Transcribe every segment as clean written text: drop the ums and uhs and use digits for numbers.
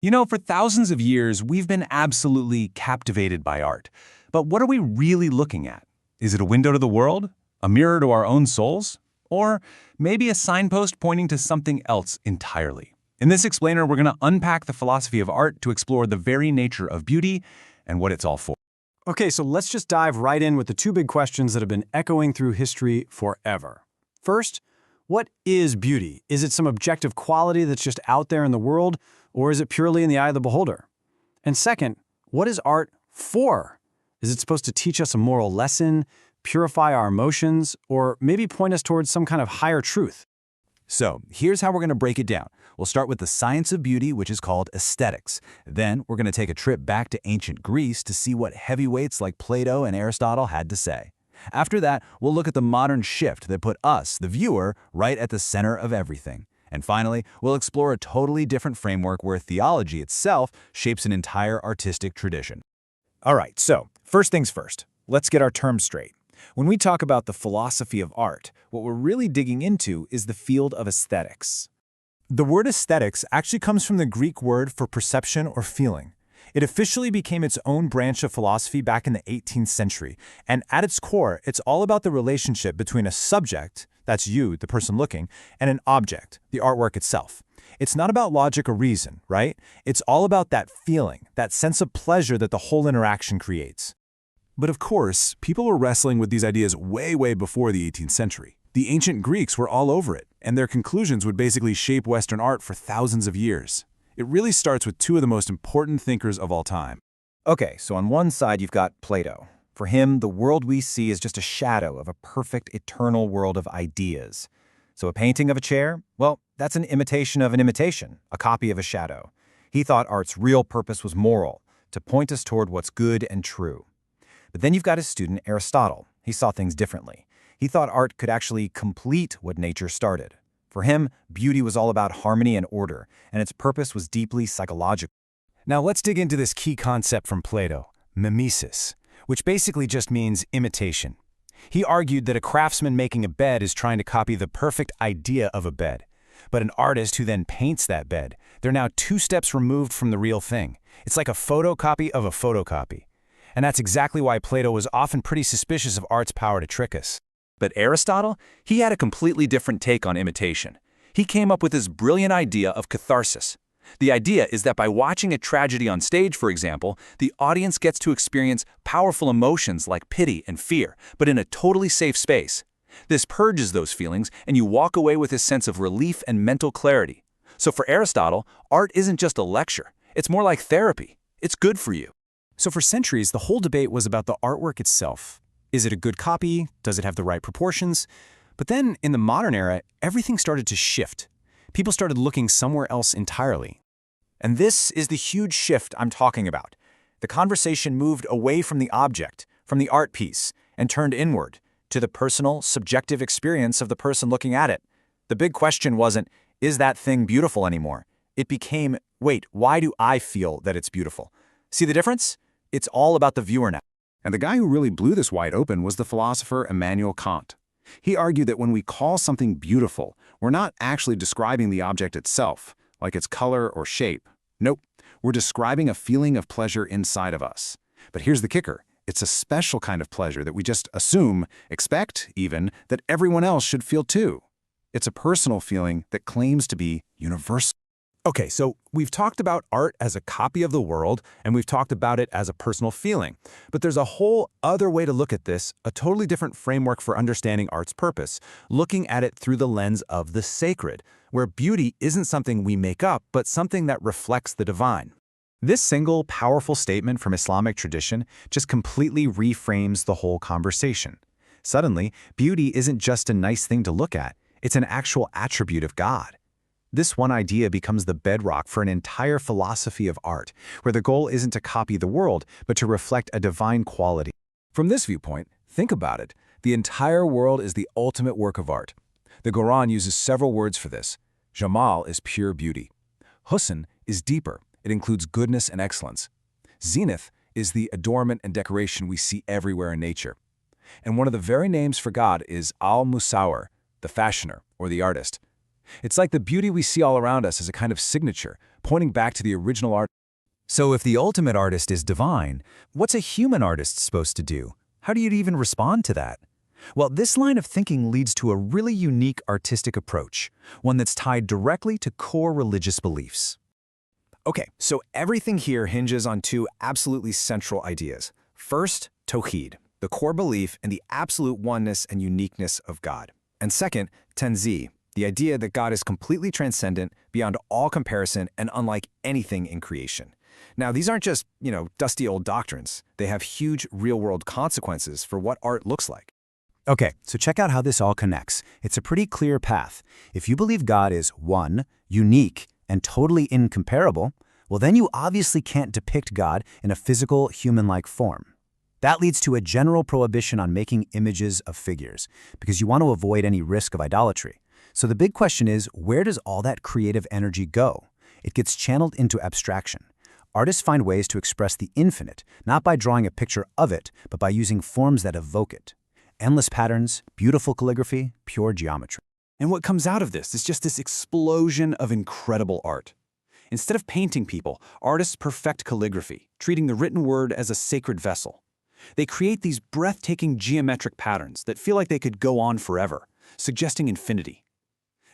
You know, for thousands of years, we've been absolutely captivated by art. But what are we really looking at? Is it a window to the world? A mirror to our own souls? Or maybe a signpost pointing to something else entirely? In this explainer, we're going to unpack the philosophy of art to explore the very nature of beauty and what it's all for. Okay, so let's just dive right in with the two big questions that have been echoing through history forever. First, what is beauty? Is it some objective quality that's just out there in the world, or is it purely in the eye of the beholder? And second, what is art for? Is it supposed to teach us a moral lesson, purify our emotions, or maybe point us towards some kind of higher truth? So, here's how we're going to break it down. We'll start with the science of beauty, which is called aesthetics. Then, we're going to take a trip back to ancient Greece to see what heavyweights like Plato and Aristotle had to say. After that, we'll look at the modern shift that put us, the viewer, right at the center of everything. And finally, we'll explore a totally different framework where theology itself shapes an entire artistic tradition. All right, so first things first, let's get our terms straight. When we talk about the philosophy of art, what we're really digging into is the field of aesthetics. The word aesthetics actually comes from the Greek word for perception or feeling. It officially became its own branch of philosophy back in the 18th century, and at its core, it's all about the relationship between a subject, that's you, the person looking, and an object, the artwork itself. It's not about logic or reason, right? It's all about that feeling, that sense of pleasure that the whole interaction creates. But of course, people were wrestling with these ideas way before the 18th century. The ancient Greeks were all over it, and their conclusions would basically shape Western art for thousands of years. It really starts with two of the most important thinkers of all time. Okay, so on one side you've got Plato. For him, the world we see is just a shadow of a perfect, eternal world of ideas. So a painting of a chair? Well, that's an imitation of an imitation, a copy of a shadow. He thought art's real purpose was moral, to point us toward what's good and true. But then you've got his student Aristotle. He saw things differently. He thought art could actually complete what nature started. For him, beauty was all about harmony and order, and its purpose was deeply psychological. Now let's dig into this key concept from Plato, mimesis, which basically just means imitation. He argued that a craftsman making a bed is trying to copy the perfect idea of a bed. But an artist who then paints that bed, they're now 2 steps removed from the real thing. It's like a photocopy of a photocopy. And that's exactly why Plato was often pretty suspicious of art's power to trick us. But Aristotle, he had a completely different take on imitation. He came up with his brilliant idea of catharsis. The idea is that by watching a tragedy on stage, for example, the audience gets to experience powerful emotions like pity and fear, but in a totally safe space. This purges those feelings, and you walk away with a sense of relief and mental clarity. So for Aristotle, art isn't just a lecture. It's more like therapy. It's good for you. So for centuries, the whole debate was about the artwork itself. Is it a good copy? Does it have the right proportions? But then, in the modern era, everything started to shift. People started looking somewhere else entirely. And this is the huge shift I'm talking about. The conversation moved away from the object, from the art piece, and turned inward, to the personal, subjective experience of the person looking at it. The big question wasn't, is that thing beautiful anymore? It became, wait, why do I feel that it's beautiful? See the difference? It's all about the viewer now. And the guy who really blew this wide open was the philosopher Immanuel Kant. He argued that when we call something beautiful, we're not actually describing the object itself, like its color or shape. Nope, we're describing a feeling of pleasure inside of us. But here's the kicker. It's a special kind of pleasure that we just assume, expect even, that everyone else should feel too. It's a personal feeling that claims to be universal. Okay, so we've talked about art as a copy of the world, and we've talked about it as a personal feeling. But there's a whole other way to look at this, a totally different framework for understanding art's purpose, looking at it through the lens of the sacred, where beauty isn't something we make up, but something that reflects the divine. This single, powerful statement from Islamic tradition just completely reframes the whole conversation. Suddenly, beauty isn't just a nice thing to look at, it's an actual attribute of God. This one idea becomes the bedrock for an entire philosophy of art, where the goal isn't to copy the world, but to reflect a divine quality. From this viewpoint, think about it. The entire world is the ultimate work of art. The Quran uses several words for this. Jamal is pure beauty. Husn is deeper. It includes goodness and excellence. Zenith is the adornment and decoration we see everywhere in nature. And one of the very names for God is Al-Musawwir, the fashioner or the artist. It's like the beauty we see all around us is a kind of signature, pointing back to the original art. So if the ultimate artist is divine, what's a human artist supposed to do? How do you even respond to that? Well, this line of thinking leads to a really unique artistic approach, one that's tied directly to core religious beliefs. Okay, so everything here hinges on two absolutely central ideas. First, Tawhid, the core belief in the absolute oneness and uniqueness of God. And second, Tanzih, the idea that God is completely transcendent, beyond all comparison, and unlike anything in creation. Now, these aren't just, dusty old doctrines. They have huge real-world consequences for what art looks like. Okay, so check out how this all connects. It's a pretty clear path. If you believe God is one, unique, and totally incomparable, well, then you obviously can't depict God in a physical, human-like form. That leads to a general prohibition on making images of figures, because you want to avoid any risk of idolatry. So the big question is, where does all that creative energy go? It gets channeled into abstraction. Artists find ways to express the infinite, not by drawing a picture of it, but by using forms that evoke it. Endless patterns, beautiful calligraphy, pure geometry. And what comes out of this is just this explosion of incredible art. Instead of painting people, artists perfect calligraphy, treating the written word as a sacred vessel. They create these breathtaking geometric patterns that feel like they could go on forever, suggesting infinity.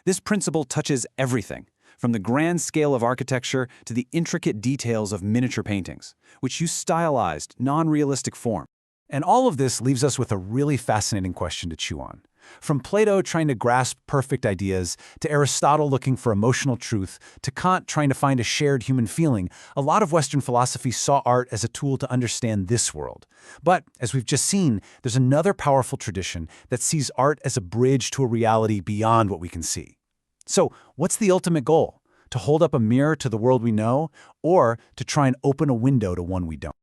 This principle touches everything, from the grand scale of architecture to the intricate details of miniature paintings, which use stylized, non-realistic form. And all of this leaves us with a really fascinating question to chew on. From Plato trying to grasp perfect ideas, to Aristotle looking for emotional truth, to Kant trying to find a shared human feeling, a lot of Western philosophy saw art as a tool to understand this world. But, as we've just seen, there's another powerful tradition that sees art as a bridge to a reality beyond what we can see. So, what's the ultimate goal? To hold up a mirror to the world we know, or to try and open a window to one we don't?